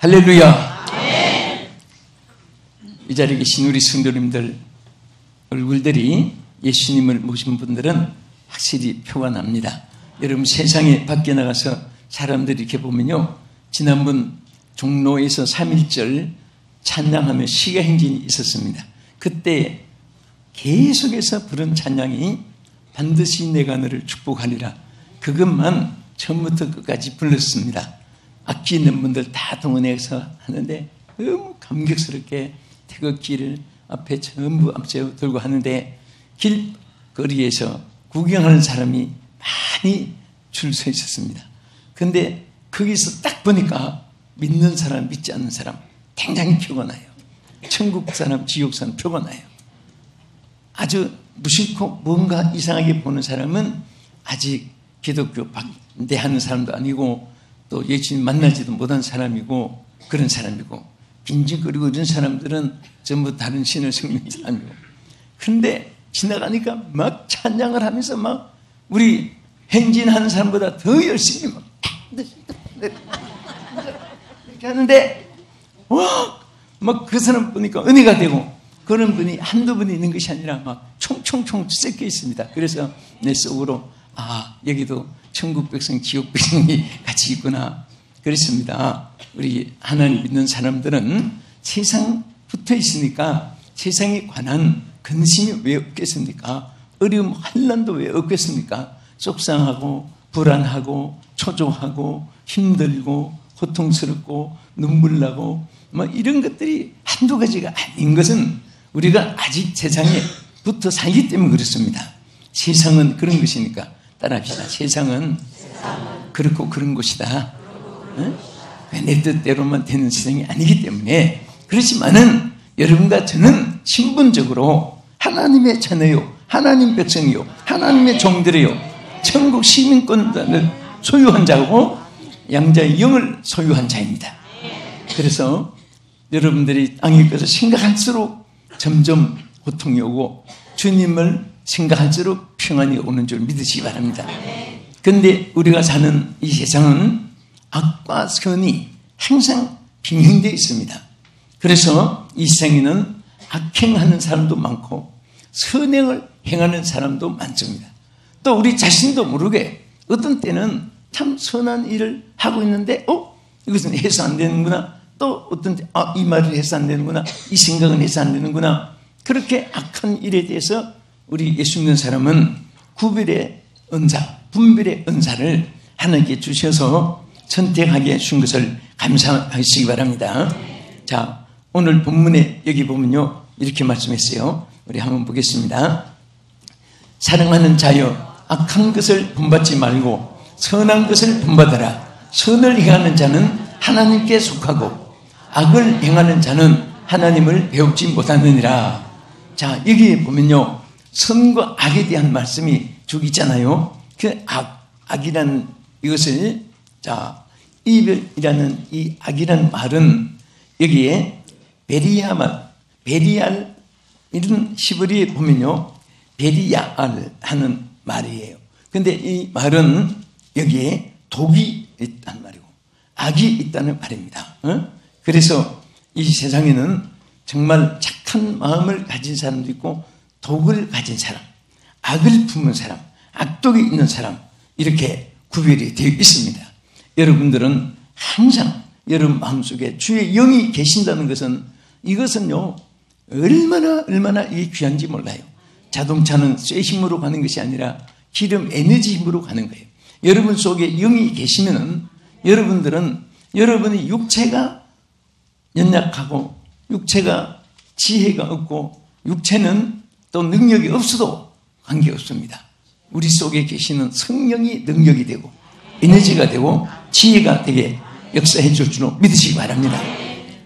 할렐루야. 이 자리에 계신 우리 성도님들 얼굴들이 예수님을 모신 분들은 확실히 표가 납니다. 여러분 세상에 밖에 나가서 사람들이 이렇게 보면요, 지난번 종로에서 3.1절 찬양하며 시가행진이 있었습니다. 그때 계속해서 부른 찬양이 반드시 내가 너를 축복하리라, 그것만 처음부터 끝까지 불렀습니다. 악기 있는 분들 다 동원해서 하는데 너무 감격스럽게 태극기를 앞에 전부 앞세워 들고 하는데 길거리에서 구경하는 사람이 많이 줄 서 있었습니다. 그런데 거기서 딱 보니까 믿는 사람, 믿지 않는 사람 굉장히 표가 나요. 천국 사람, 지옥 사람 표가 나요. 아주 무심코 뭔가 이상하게 보는 사람은 아직 기독교 반대하는 사람도 아니고 또 예수님 만나지도 못한 사람이고 그런 사람이고, 빈집거리고 이런 사람들은 전부 다른 신을 섬기는 사람이고, 그런데 지나가니까 막 찬양을 하면서 막 우리 행진하는 사람보다 더 열심히 이렇게 하는데, 막 그 사람 보니까 은혜가 되고, 그런 분이 한두 분이 있는 것이 아니라 막 총총총 섞여 있습니다. 그래서 내 속으로 여기도 천국 백성, 지옥 백성이 같이 있구나 그랬습니다. 우리 하나님 믿는 사람들은 세상 붙어 있으니까 세상에 관한 근심이 왜 없겠습니까? 어려움, 환난도 왜 없겠습니까? 속상하고 불안하고 초조하고 힘들고 고통스럽고 눈물 나고 이런 것들이 한두 가지가 아닌 것은 우리가 아직 세상에 붙어 살기 때문에 그렇습니다. 세상은 그런 것이니까 따라합시다. 세상은 그렇고 그런 것이다. 내 뜻대로만 되는 세상이 아니기 때문에. 그렇지만은 여러분과 저는 신분적으로 하나님의 자녀요, 하나님 백성이요, 하나님의 종들이요, 천국 시민권을 소유한 자고 양자의 영을 소유한 자입니다. 그래서 여러분들이 땅에 있어서 생각할수록 점점 고통이 오고 주님을 생각할수록 평안이 오는 줄 믿으시기 바랍니다. 그런데 우리가 사는 이 세상은 악과 선이 항상 빈행되어 있습니다. 그래서 이 세상에는 악행하는 사람도 많고 선행을 행하는 사람도 많습니다. 또 우리 자신도 모르게 어떤 때는 참 선한 일을 하고 있는데 이것은 해서 안 되는구나, 또 어떤 때 이 말을 해서 안 되는구나, 이 생각은 해서 안 되는구나. 그렇게 악한 일에 대해서 우리 예수 믿는 사람은 구별의 은사, 분별의 은사를 하나님께 주셔서 선택하게 해준 것을 감사하시기 바랍니다. 자, 오늘 본문에 여기 보면요, 이렇게 말씀했어요. 우리 한번 보겠습니다. 사랑하는 자여, 악한 것을 본받지 말고 선한 것을 본받아라. 선을 행하는 자는 하나님께 속하고 악을 행하는 자는 하나님을 배우지 못하느니라. 자, 여기 보면요, 선과 악에 대한 말씀이 쭉 있잖아요. 그 악이라는 이것을, 자, 이별이라는 이 악이라는 말은 여기에 베리알 이런 히브리에 보면요, 베리야알 하는 말이에요. 근데 이 말은 여기에 독이 있다는 말이고 악이 있다는 말입니다. 그래서 이 세상에는 정말 착한 마음을 가진 사람도 있고 독을 가진 사람, 악을 품은 사람, 악독이 있는 사람, 이렇게 구별이 되어 있습니다. 여러분들은 항상 여러분 마음속에 주의 영이 계신다는 것은, 이것은요 얼마나 이게 귀한지 몰라요. 자동차는 쇠 힘으로 가는 것이 아니라 기름 에너지 힘으로 가는 거예요. 여러분 속에 영이 계시면은 여러분들은 여러분의 육체가 연약하고 육체가 지혜가 없고 육체는 또 능력이 없어도 관계없습니다. 우리 속에 계시는 성령이 능력이 되고 에너지가 되고 지혜가 되게 역사해 줄 줄로 믿으시기 바랍니다.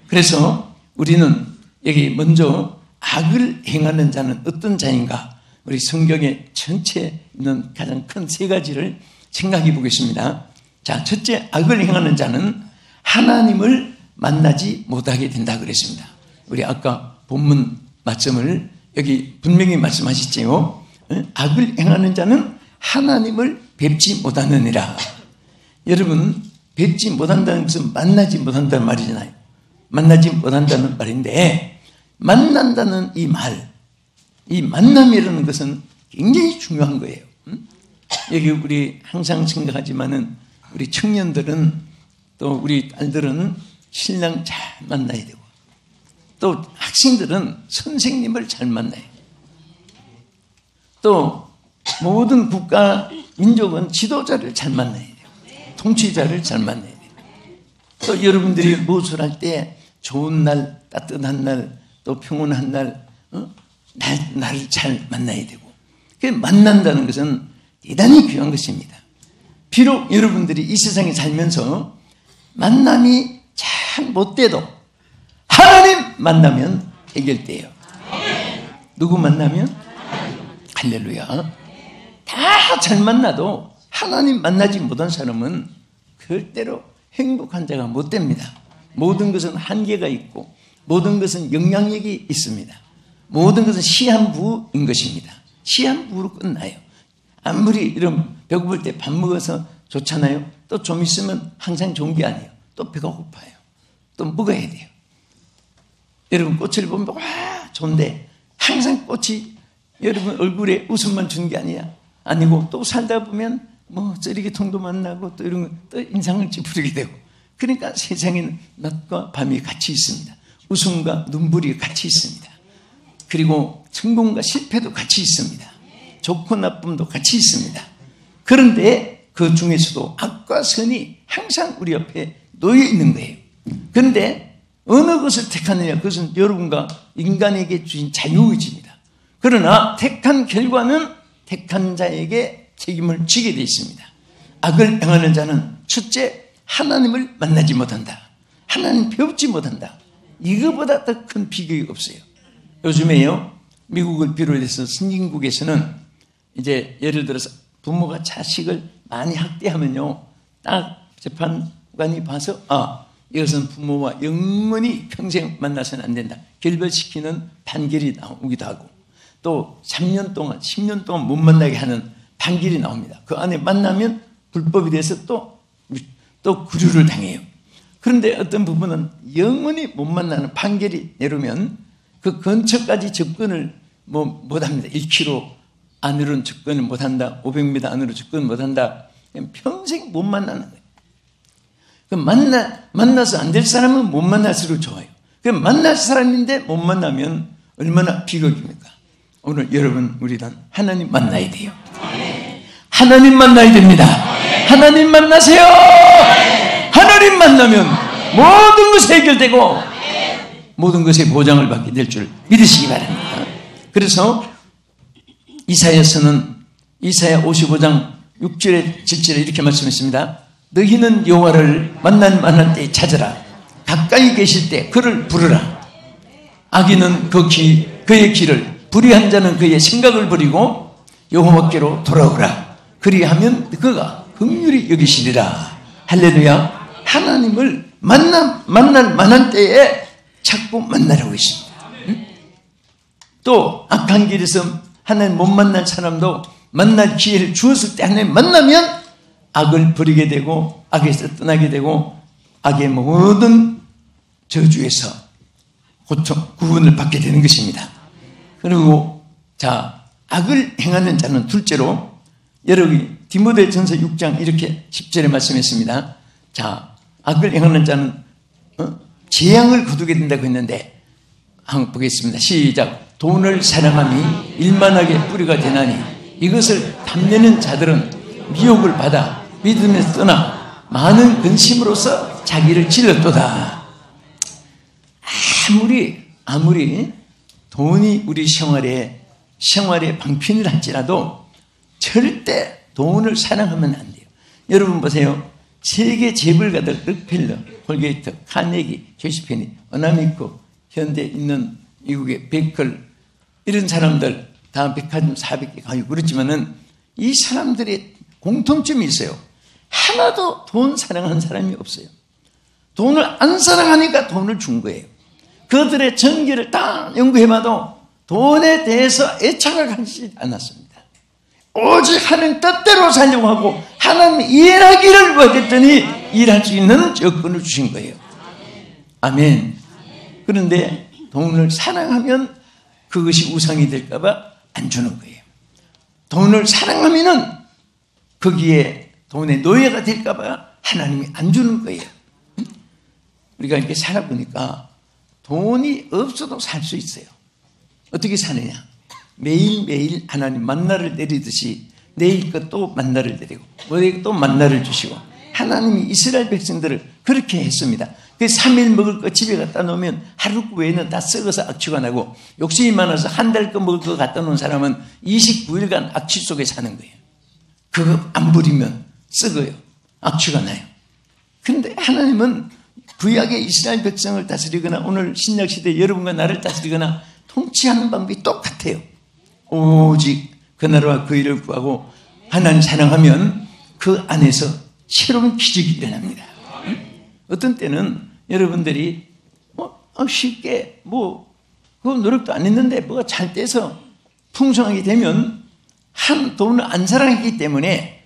그래서 우리는 여기 먼저 악을 행하는 자는 어떤 자인가, 우리 성경의 전체에 있는 가장 큰 세 가지를 생각해 보겠습니다. 자, 첫째, 악을 행하는 자는 하나님을 만나지 못하게 된다 그랬습니다. 우리 아까 본문 말씀을 여기 분명히 말씀하셨지요. 악을 행하는 자는 하나님을 뵙지 못하느니라. 여러분, 뵙지 못한다는 것은 만나지 못한다는 말이잖아요. 만나지 못한다는 말인데, 만난다는 이 말, 이 만남이라는 것은 굉장히 중요한 거예요. 여기 우리 항상 생각하지만은 우리 청년들은 또 우리 딸들은 신랑 잘 만나야 되고, 또 학생들은 선생님을 잘 만나야 돼요. 또 모든 국가, 민족은 지도자를 잘 만나야 돼요. 통치자를 잘 만나야 돼요. 또 여러분들이 무엇을 할 때 좋은 날, 따뜻한 날, 또 평온한 날, 나를 잘 만나야 되고, 그 만난다는 것은 대단히 귀한 것입니다. 비록 여러분들이 이 세상에 살면서 만남이 잘 못돼도 하나님 만나면 해결돼요. 누구 만나면? 할렐루야. 다 잘 만나도 하나님 만나지 못한 사람은 절대로 행복한 자가 못 됩니다. 모든 것은 한계가 있고, 모든 것은 영향력이 있습니다. 모든 것은 시한부인 것입니다. 시한부로 끝나요. 아무리 이런 배고플 때 밥 먹어서 좋잖아요. 또 좀 있으면 항상 좋은 게 아니에요. 또 배가 고파요. 또 먹어야 돼요. 여러분 꽃을 보면 와 좋은데 항상 꽃이 여러분 얼굴에 웃음만 주는 게 아니고 또 살다 보면 뭐 쓰레기통도 만나고 또 이런 또 인상을 찌푸리게 되고, 그러니까 세상에는 낮과 밤이 같이 있습니다. 웃음과 눈물이 같이 있습니다. 그리고 성공과 실패도 같이 있습니다. 좋고 나쁨도 같이 있습니다. 그런데 그 중에서도 악과 선이 항상 우리 옆에 놓여 있는 거예요. 그런데 어느 것을 택하느냐, 그것은 여러분과 인간에게 주신 자유의지입니다. 그러나 택한 결과는 택한 자에게 책임을 지게 되어 있습니다. 악을 행하는 자는 첫째, 하나님을 만나지 못한다. 하나님 배우지 못한다. 이거보다 더 큰 비극이 없어요. 요즘에요, 미국을 비롯해서 선진국에서는 이제 예를 들어서 부모가 자식을 많이 학대하면요, 딱 재판관이 봐서 이것은 부모와 영원히 평생 만나서는 안 된다. 결별시키는 판결이 나오기도 하고, 또 3년 동안 10년 동안 못 만나게 하는 판결이 나옵니다. 그 안에 만나면 불법이 돼서 또 구류를 당해요. 그런데 어떤 부분은 영원히 못 만나는 판결이 내려면 그 근처까지 접근을 못합니다. 1km 안으로는 접근을 못한다. 500m 안으로 접근 못한다. 평생 못 만나는 거예요. 만나서 안 될 사람은 못 만날수록 좋아요. 만날 사람인데 못 만나면 얼마나 비극입니까? 오늘 여러분, 우리는 하나님 만나야 돼요. 하나님 만나야 됩니다. 하나님 만나세요. 하나님 만나면 모든 것이 해결되고 모든 것의 보장을 받게 될 줄 믿으시기 바랍니다. 그래서 이사야서는 이사야 55장 6절에 7절에 이렇게 말씀했습니다. 너희는 여호와를 만날 때에 찾으라. 가까이 계실 때 그를 부르라. 악인은 그의 길을, 불의한 자는 그의 생각을 버리고 여호와께로 돌아오라. 그리하면 그가 긍휼히 여기시리라. 할렐루야. 하나님을 만날 만한 때에 자꾸 만나려고 했습니다. 또 악한 길에서 하나님 못 만난 사람도 만날 기회를 주었을 때 하나님 만나면 악을 버리게 되고 악에서 떠나게 되고 악의 모든 저주에서 구원을 받게 되는 것입니다. 그리고 악을 행하는 자는 둘째로, 여러분 디모데전서 6장 이렇게 10절에 말씀했습니다. 악을 행하는 자는 재앙을 거두게 된다고 했는데, 한번 보겠습니다. 시작. 돈을 사랑함이 일만하게 뿌리가 되나니 이것을 탐내는 자들은 미혹을 받아 믿음에서 떠나 많은 근심으로써 자기를 찔렀도다. 아무리 돈이 우리 생활에 방편을 할지라도 절대 돈을 사랑하면 안 돼요. 여러분 보세요. 세계 재벌가들, 록펠러, 콜게이트, 카네기, 조시페니, 어나미코, 현대 있는 미국의 베이컬, 이런 사람들 다 백화점 400개 가지고 그렇지만은 이 사람들의 공통점이 있어요. 하나도 돈 사랑하는 사람이 없어요. 돈을 안 사랑하니까 돈을 준 거예요. 그들의 전기를 다 연구해봐도 돈에 대해서 애착을 가지지 않았습니다. 오직 하나님 뜻대로 살려고 하고 하나님 일하기를 원했더니 일할 수 있는 여건을 주신 거예요. 아멘. 그런데 돈을 사랑하면 그것이 우상이 될까봐 안 주는 거예요. 돈을 사랑하면은 거기에 돈의 노예가 될까봐 하나님이 안 주는 거예요. 우리가 이렇게 살아보니까 돈이 없어도 살 수 있어요. 어떻게 사느냐? 매일매일 하나님 만나를 내리듯이 내일 것 또 만나를 내리고 모레 또 만나를 주시고 하나님이 이스라엘 백성들을 그렇게 했습니다. 그 3일 먹을 거 집에 갖다 놓으면 하루 외에는 다 썩어서 악취가 나고 욕심이 많아서 한 달 거 먹을 거 갖다 놓은 사람은 29일간 악취 속에 사는 거예요. 그거 안 부리면 썩어요. 악취가 나요. 그런데 하나님은 구약의 이스라엘 백성을 다스리거나 오늘 신약시대 여러분과 나를 다스리거나 통치하는 방법이 똑같아요. 오직 그 나라와 그 일을 구하고 하나님 사랑하면 그 안에서 새로운 기적이 일어납니다. 어떤 때는 여러분들이 쉽게 그 노력도 안 했는데 뭐가 잘 돼서 풍성하게 되면 돈을 안 사랑했기 때문에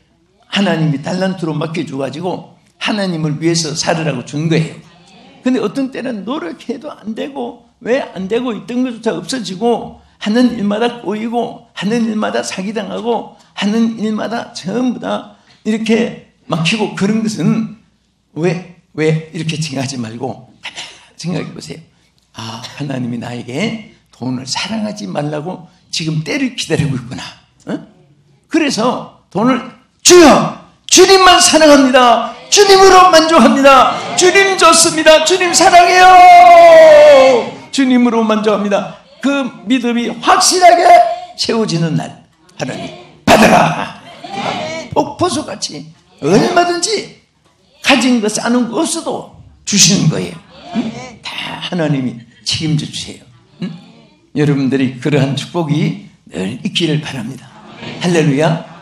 하나님이 달란트로 맡겨줘가지고 하나님을 위해서 살으라고 준 거예요. 근데 어떤 때는 노력해도 안 되고 왜 안 되고 있던 것조차 없어지고 하는 일마다 꼬이고 하는 일마다 사기당하고 하는 일마다 전부 다 이렇게 막히고 그런 것은 왜 이렇게 생각하지 말고 생각해 보세요. 하나님이 나에게 돈을 사랑하지 말라고 지금 때를 기다리고 있구나. 그래서 돈을 주님만 사랑합니다. 주님으로 만족합니다. 주님 좋습니다. 주님 사랑해요. 주님으로 만족합니다. 그 믿음이 확실하게 세워지는 날 하나님 받아라. 폭포수같이 얼마든지 가진 거 쌓는 거 없어도 주시는 거예요. 다 하나님이 책임져 주세요. 여러분들이 그러한 축복이 늘 있기를 바랍니다. 할렐루야.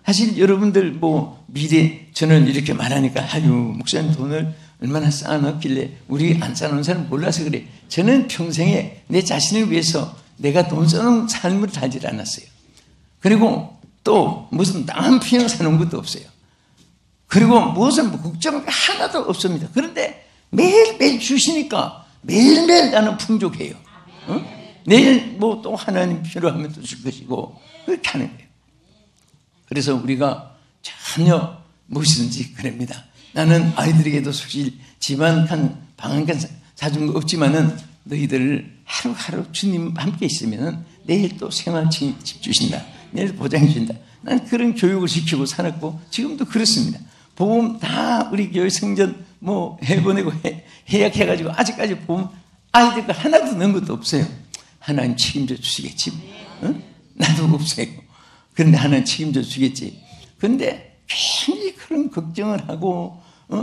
사실 여러분들 미래 저는 이렇게 말하니까 목사님 돈을 얼마나 쌓아놨길래 우리 안 쌓아놓은 사람 몰라서 그래. 저는 평생에 내 자신을 위해서 내가 돈 써놓은 삶을 살지 않았어요. 그리고 또 무슨 남한 피해 사는 것도 없어요. 그리고 무슨 걱정 하나도 없습니다. 그런데 매일매일 주시니까 매일매일 나는 풍족해요. 내일 또 하나님 필요하면 또 줄 것이고 그렇게 하는 거예요. 그래서 우리가 전혀 무엇이든지 그럽니다. 나는 아이들에게도 솔직히 집안 방 한 칸 사준 거 없지만은 너희들을 하루하루 주님 함께 있으면은 내일 또 생활집 주신다. 내일 보장해 준다. 난 그런 교육을 시키고 살았고 지금도 그렇습니다. 보험 다 우리 교회 성전 해보내고 해약해가지고 아직까지 보험 아이들 거 하나도 넣은 것도 없어요. 하나님 책임져 주시겠지. 나도 없어요. 그런데 하나님 책임져 주시겠지. 그런데 괜히 그런 걱정을 하고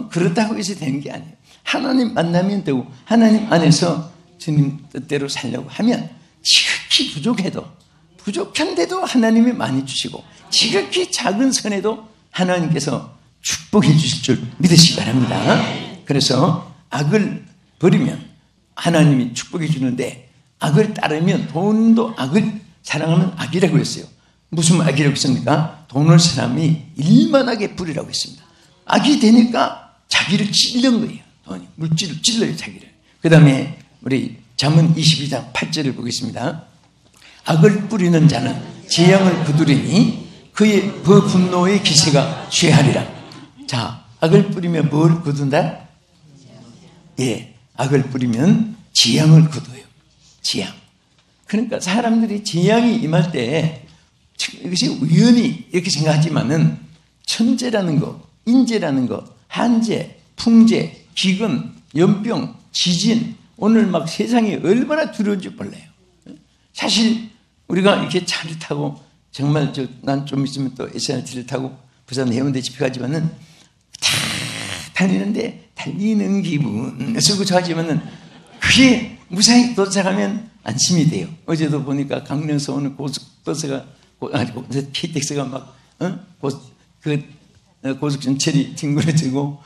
그렇다고 해서 되는 게 아니에요. 하나님 만나면 되고 하나님 안에서 주님 뜻대로 살려고 하면 지극히 부족한데도 하나님이 많이 주시고 지극히 작은 선에도 하나님께서 축복해 주실 줄 믿으시기 바랍니다. 그래서 악을 버리면 하나님이 축복해 주는데 악을 따르면 돈도 악을 사랑하면 악이라고 했어요. 무슨 악이라고 했습니까? 돈을 사람이 일만하게 부리라고 했습니다. 악이 되니까 자기를 찔른 거예요. 돈이 물질을 찔러요, 자기를. 그 다음에 우리 잠언 22장 8절을 보겠습니다. 악을 뿌리는 자는 재앙을 거두리니 그의 분노의 기세가 쇠하리라. 자, 악을 뿌리면 뭘 거둔다? 악을 뿌리면 재앙을 거둬요. 재앙. 그러니까 사람들이 재앙이 임할 때 이것이 우연히 이렇게 생각하지만은 천재라는 거, 인재라는 거, 한재, 풍재, 기근, 연병, 지진, 오늘 막 세상이 얼마나 두려운지 몰라요. 사실 우리가 이렇게 차를 타고 정말 난 좀 있으면 또 SRT를 타고 부산 해운대 집에 가지만은 다 달리는데 달리는 기분 쓰고 좋아하지만은 그게 무사히 도착하면 안심이 돼요. 어제도 보니까 강릉에서 오는 고속버스가 KTX가 막 고속 전철이 뒹굴어지고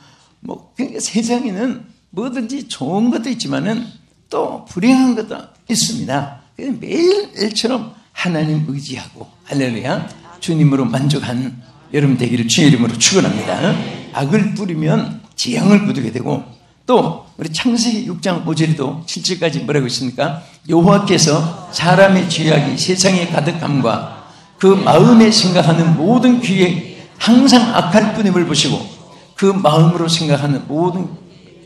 그러니까 세상에는 뭐든지 좋은 것도 있지만은 또 불행한 것도 있습니다. 그래서 매일처럼 하나님 의지하고 할렐루야 주님으로 만족한 여러분 되기를 주의 이름으로 축원합니다. 악을 뿌리면 재앙을 거두게 되고, 또 우리 창세기 6장 5절에도 7절까지 뭐라고 있습니까? 여호와께서 사람의 죄악이 세상에 가득함과 그 마음에 생각하는 모든 귀에 항상 악할 뿐임을 보시고, 그 마음으로 생각하는 모든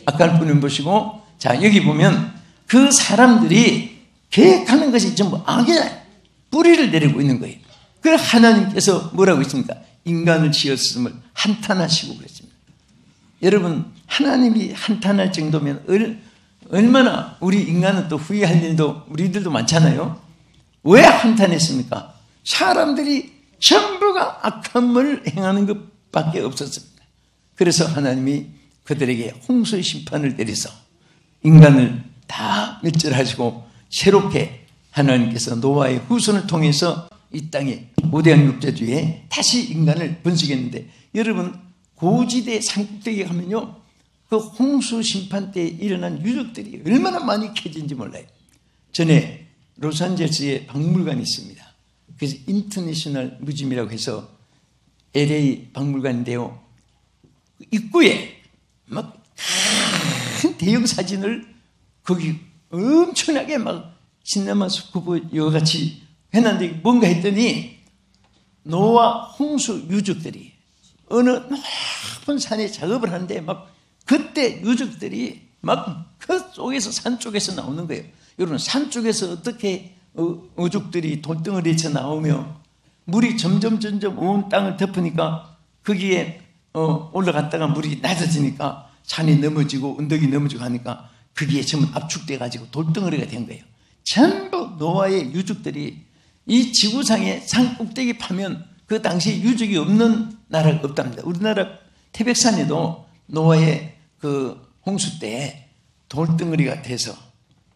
악할 뿐임을 보시고, 자, 여기 보면 그 사람들이 계획하는 것이 전부 악의 뿌리를 내리고 있는 거예요. 그래서 하나님께서 뭐라고 했습니까? 인간을 지었음을 한탄하시고 그랬습니다. 여러분, 하나님이 한탄할 정도면 얼마나 우리 인간은 또 후회할 일도 우리들도 많잖아요. 왜 한탄했습니까? 사람들이 전부가 악함을 행하는 것밖에 없었습니다. 그래서 하나님이 그들에게 홍수의 심판을 내려서 인간을 다 멸절하시고, 새롭게 하나님께서 노아의 후손을 통해서 이 땅에 고대한 육자주에 다시 인간을 번식했는데, 여러분, 고지대 산꼭대기에 가면요, 그 홍수 심판 때 일어난 유적들이 얼마나 많이 캐진지 몰라요. 전에 로스앤젤레스에 박물관이 있습니다. 그래서 인터내셔널 뮤지엄이라고 해서 LA 박물관인데요, 입구에 막 큰 대형 사진을 거기 엄청나게 막 시네마 스쿠버 여같이 해놨는데, 뭔가 했더니 노아 홍수 유적들이 어느 높은 산에 작업을 하는데 막 그때 유적들이 막 그 속에서, 산 쪽에서 나오는 거예요. 여러분, 산 쪽에서 어떻게 어족들이 돌덩어리에서 나오며 물이 점점 온 땅을 덮으니까 거기에 올라갔다가 물이 낮아지니까 산이 넘어지고 언덕이 넘어지고 하니까 거기에 전부 압축돼 가지고 돌덩어리가 된 거예요. 전부 노아의 유적들이 이 지구상에 산 꼭대기 파면 그 당시에 유적이 없는 나라가 없답니다. 우리나라 태백산에도 노아의 그 홍수 때 돌덩어리가 돼서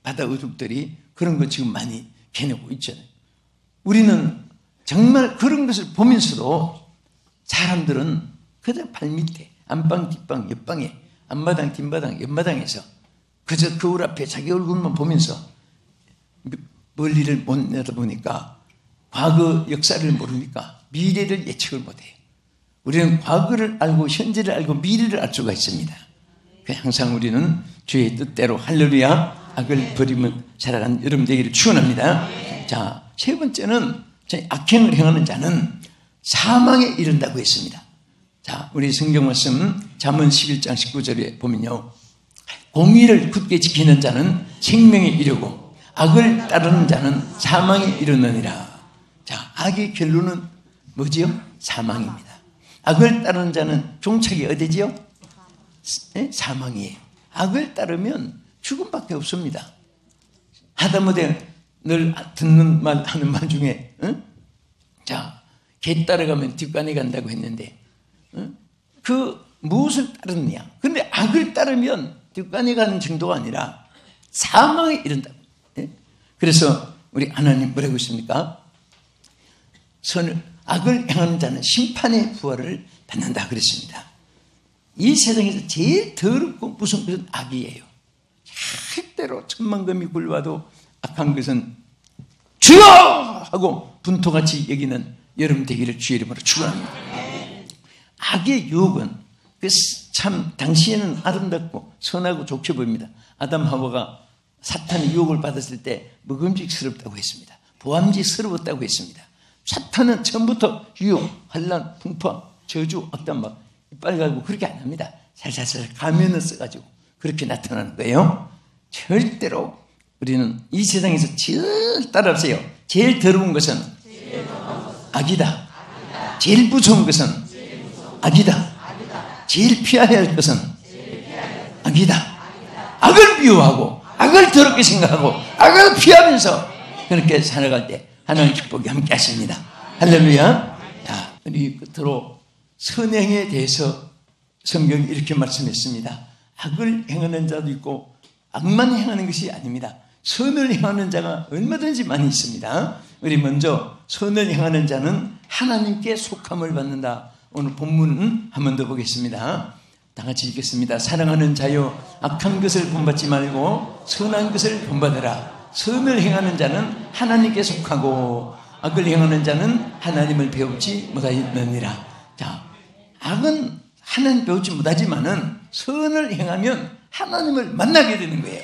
바다 어족들이 그런 거 지금 많이 캐내고 있잖아요. 우리는 정말 그런 것을 보면서도 사람들은 그저 발밑에 안방 뒷방 옆방에 앞마당 뒷마당 옆마당에서 그저 거울 앞에 자기 얼굴만 보면서 멀리를 못 내다보니까 과거 역사를 모르니까 미래를 예측을 못해요. 우리는 과거를 알고 현재를 알고 미래를 알 수가 있습니다. 항상 우리는 주의 뜻대로 할렐루야 악을 버리면 살아가는 여러분 되기를 축원합니다. 자, 세 번째는 악행을 행하는 자는 사망에 이른다고 했습니다. 자, 우리 성경 말씀 잠언 11장 19절에 보면요, 공의를 굳게 지키는 자는 생명에 이르고 악을 따르는 자는 사망에 이르느니라. 자, 악의 결론은 뭐지요? 사망입니다. 악을 따르는 자는 종착이 어디지요? 사망이에요. 악을 따르면 죽음밖에 없습니다. 하다못해 늘 듣는 말 하는 말 중에 자, 개 따라가면 뒷간에 간다고 했는데 그 무엇을 따르느냐? 근데 악을 따르면 뒷간에 가는 정도가 아니라 사망에 이른다고. 그래서 우리 하나님 뭐라고 했습니까? 악을 행하는 자는 심판의 부활을 받는다 그랬습니다. 이 세상에서 제일 더럽고 무서운 것은 악이에요. 절대로 천만금이 굴러와도 악한 것은 주여! 하고 분토같이 여기는 여러분 되기를 주의 이름으로 축원합니다. 악의 유혹은 참 당시에는 아름답고 선하고 좋게 보입니다. 아담 하와가 사탄의 유혹을 받았을 때 먹음직스럽다고 했습니다. 보암직스러웠다고 했습니다. 사탄은 처음부터 유혹, 환난, 풍파, 저주, 악담 막 빨가고 그렇게 안 합니다. 살살살 가면을 써가지고 그렇게 나타나는 거예요. 절대로 우리는 이 세상에서 제일 따라하세요. 제일 더러운 것은 악이다. 제일 무서운 것은 악이다. 제일 피해야 할 것은 악이다. 악을 미워하고 악을 더럽게 생각하고 악을 피하면서 그렇게 살아갈 때 하나님 축복이 함께 하십니다. 할렐루야. 자, 우리 끝으로 선행에 대해서 성경이 이렇게 말씀했습니다. 악을 행하는 자도 있고 악만 행하는 것이 아닙니다. 선을 행하는 자가 얼마든지 많이 있습니다. 우리 먼저 선을 행하는 자는 하나님께 속함을 받는다. 오늘 본문은 한 번 더 보겠습니다. 다 같이 읽겠습니다. 사랑하는 자여, 악한 것을 본받지 말고 선한 것을 본받으라. 선을 행하는 자는 하나님께 속하고 악을 행하는 자는 하나님을 배우지 못하였느니라. 자, 악은 하나님 배우지 못하지만은 선을 행하면 하나님을 만나게 되는 거예요.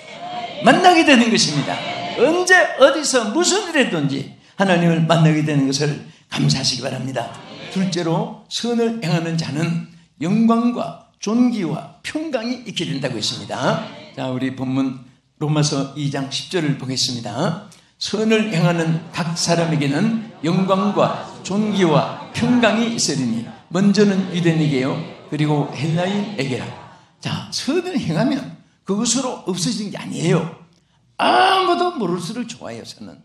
만나게 되는 것입니다. 언제 어디서 무슨 일이든지 하나님을 만나게 되는 것을 감사하시기 바랍니다. 둘째로 선을 행하는 자는 영광과 존귀와 평강이 있게 된다고 했습니다. 자, 우리 본문 로마서 2장 10절을 보겠습니다. 선을 행하는 각 사람에게는 영광과 존귀와 평강이 있으리니 먼저는 유대인에게요 그리고 헬라인에게라. 자, 선을 행하면 그것으로 없어지는 게 아니에요. 아무도 모를수록 좋아요. 선은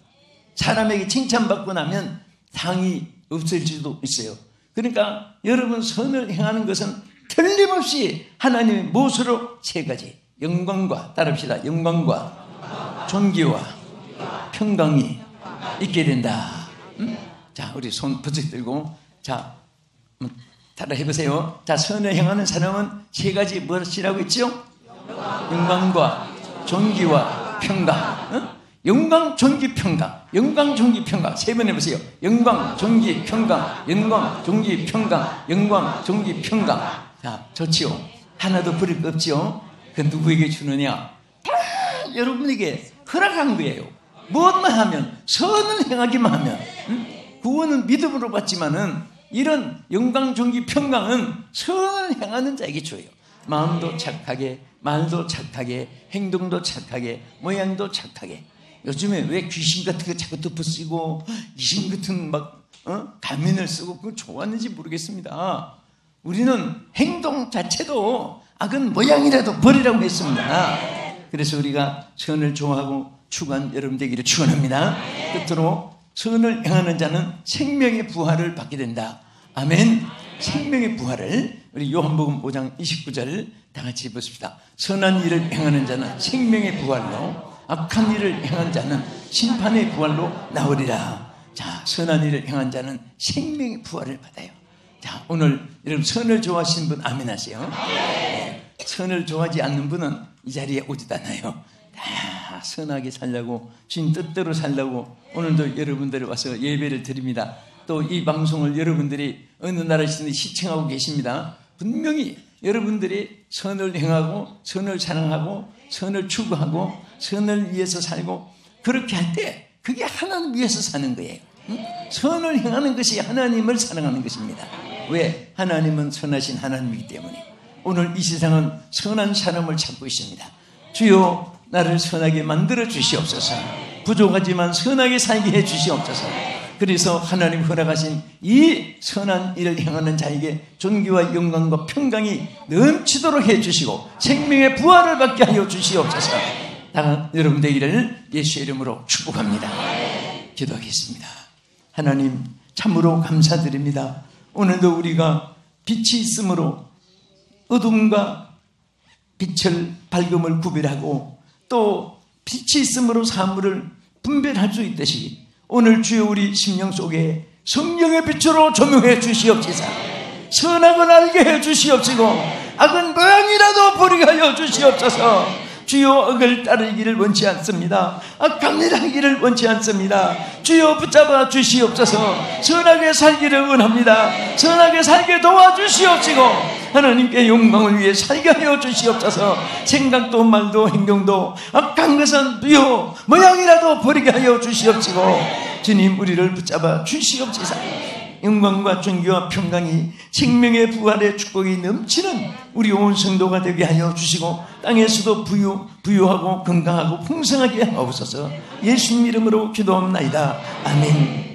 사람에게 칭찬받고 나면 상이 없어질지도 있어요. 그러니까 여러분 선을 행하는 것은 틀림없이 하나님의 못으로 세 가지 영광과 따릅시다. 영광과 존귀와 평강이 있게 된다. 자, 우리 손 부쩍 들고 자 따라 해보세요. 자, 선을 행하는 사람은 세 가지 무엇이라고 했죠? 영광과 존귀와 평강. 영광, 존귀, 평강. 영광, 존귀, 평강. 세 번 해보세요. 영광, 존귀, 평강. 영광, 존귀, 평강. 영광, 존귀, 평강. 자, 좋지요. 하나도 버릴 거 없지요. 그 누구에게 주느냐? 다 여러분에게 허락한 거예요. 무엇만 하면, 선을 행하기만 하면. 구원은 믿음으로 받지만은 이런 영광, 존귀, 평강은 선을 행하는 자에게 줘요. 마음도 착하게, 말도 착하게, 행동도 착하게, 모양도 착하게. 요즘에 왜 귀신 같은 거 자꾸 덮어쓰고 귀신 같은 가면을 쓰고 그거 좋았는지 모르겠습니다. 우리는 행동 자체도 악은 모양이라도 버리라고 했습니다. 그래서 우리가 선을 좋아하고 추구한 여러분 되기를 축원합니다. 끝으로 선을 행하는 자는 생명의 부활을 받게 된다. 아멘. 생명의 부활을 우리 요한복음 5장 29절 다 같이 보십시다. 선한 일을 행하는 자는 생명의 부활로 악한 일을 행한 자는 심판의 부활로 나오리라. 자, 선한 일을 행한 자는 생명의 부활을 받아요. 자, 오늘 여러분 선을 좋아하시는 분 아멘 하세요. 네. 선을 좋아하지 않는 분은 이 자리에 오지도 않아요. 다 선하게 살려고 주님 뜻대로 살려고 오늘도 여러분들 와서 예배를 드립니다. 또 이 방송을 여러분들이 어느 나라에서든 시청하고 계십니다. 분명히 여러분들이 선을 행하고 선을 사랑하고 선을 추구하고 선을 위해서 살고 그렇게 할 때 그게 하나님 위해서 사는 거예요. 선을 행하는 것이 하나님을 사랑하는 것입니다. 왜? 하나님은 선하신 하나님이기 때문에. 오늘 이 세상은 선한 사람을 찾고 있습니다. 주여 나를 선하게 만들어 주시옵소서. 부족하지만 선하게 살게 해 주시옵소서. 그래서 하나님 허락하신 이 선한 일을 행하는 자에게 존귀와 영광과 평강이 넘치도록 해 주시고 생명의 부활을 받게 하여 주시옵소서. 다 여러분 되기를 예수의 이름으로 축복합니다. 기도하겠습니다. 하나님 참으로 감사드립니다. 오늘도 우리가 빛이 있으므로 어둠과 빛을 밝음을 구별하고 또 빛이 있으므로 사물을 분별할 수 있듯이 오늘 주여 우리 심령 속에 성령의 빛으로 조명해 주시옵소서. 선악을 알게 해 주시옵시고 악은 모양이라도 버리게 하여 주시옵소서. 주여 악을 따르기를 원치 않습니다. 악한 일 하기를 원치 않습니다. 주여 붙잡아 주시옵소서. 선하게 살기를 원합니다. 선하게 살게 도와주시옵시고 하나님께 영광을 위해 살게 하여 주시옵소서. 생각도 말도 행동도 악한 것은 주여 모양이라도 버리게 하여 주시옵시고 주님 우리를 붙잡아 주시옵소서. 영광과 존귀와 평강이 생명의 부활의 축복이 넘치는 우리 온 성도가 되게 하여 주시고 땅에서도 부유하고 건강하고 풍성하게 하옵소서. 예수님 이름으로 기도합나이다. 아멘.